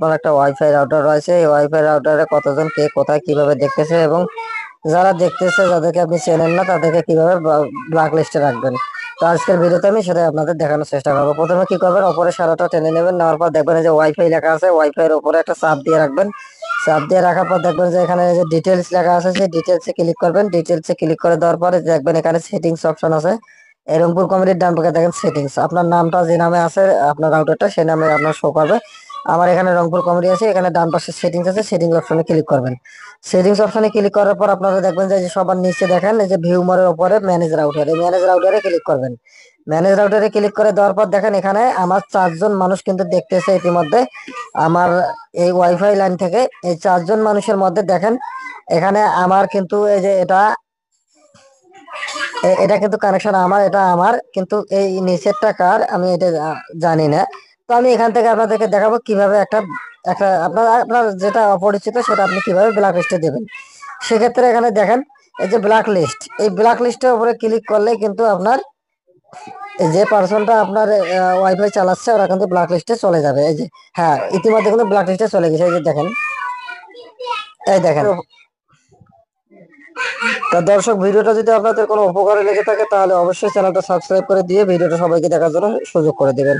আপনার একটা wifi router রয়েছে, এই ওয়াইফাই রাউটারে কতজন কে কোথায় কিভাবে দেখতেছে এবং যারা দেখতেছে যাদেরকে আপনি চেনেন না তাদেরকে কিভাবে ব্ল্যাক লিস্টে রাখবেন। তো আজকের ভিডিওতে আমি সেটাই আপনাদের দেখানোর চেষ্টা করবো। প্রথমে কি করবেন, ওপরে সারাটা টেনে নেবেন, নেওয়ার পর দেখবেন যে ওয়াইফাই লেখা আছে, ওয়াইফাই এর উপরে একটা চাপ দিয়ে রাখবেন। চাপ দিয়ে রাখার পর দেখবেন যে এখানে যে ডিটেলস লেখা আছে, সেই ডিটেলসে ক্লিক করবেন। ডিটেলসে ক্লিক করে দেওয়ার পরে দেখবেন এখানে সেটিংস অপশন আছে। এই রংপুর কমিটির ডান পাশে দেখেন সেটিংস, আপনার নামটা যে নামে আছে আপনার রাউটারটা সেই নামে আপনার শো করবে। আমার এখানে রংপুর কমিটি আছে, এখানে ডান পাশে সেটিংস আছে, সেটিংস অপশনে ক্লিক করবেন। সেটিংস অপশনে ক্লিক করার পর আপনারা দেখবেন যে সবার নিচে দেখেন এই যে ভিউ মোরের উপরে ম্যানেজ রাউটার, এই ম্যানেজ রাউটারে ক্লিক করবেন। ম্যানেজ রাউটারে ক্লিক করে দেওয়ার পর দেখেন এখানে আমার 4জন মানুষ কিন্তু দেখতেছে ইতিমধ্যে আমার এই ওয়াইফাই লাইন থেকে। এই 4জন মানুষের মধ্যে দেখেন এখানে আমার কিন্তু এই যে এটা কিন্তু কানেকশন আমার, এটা আমার, কিন্তু এই নিচেরটা কার আমি এটা জানি না। তো আমি এখান থেকে আপনাদেরকে দেখাবো কিভাবে একটা একটা আপনার আপনার যেটা অপরিচিত সেটা আপনি কিভাবে ব্ল্যাক লিস্টে দেবেন। সেক্ষেত্রে এখানে দেখেন এই যে ব্ল্যাক লিস্ট, এই ব্ল্যাক লিস্টের উপরে ক্লিক করলে কিন্তু আপনার যে পার্সনটা আপনার ওয়াইফাই চালাচ্ছে ওরা কিন্তু ব্ল্যাক লিস্টে চলে যাবে। এই যে হ্যাঁ, ইতিমধ্যে কিন্তু ব্ল্যাক লিস্টে চলে গেছে, এই যে দেখেন, এই দেখেন। তা দর্শক, ভিডিওটা যদি আপনাদের কোনো উপকারে লেগে থাকে তাহলে অবশ্যই চ্যানেলটা সাবস্ক্রাইব করে দিয়ে ভিডিওটা সবাইকে দেখার জন্য সুযোগ করে দিবেন।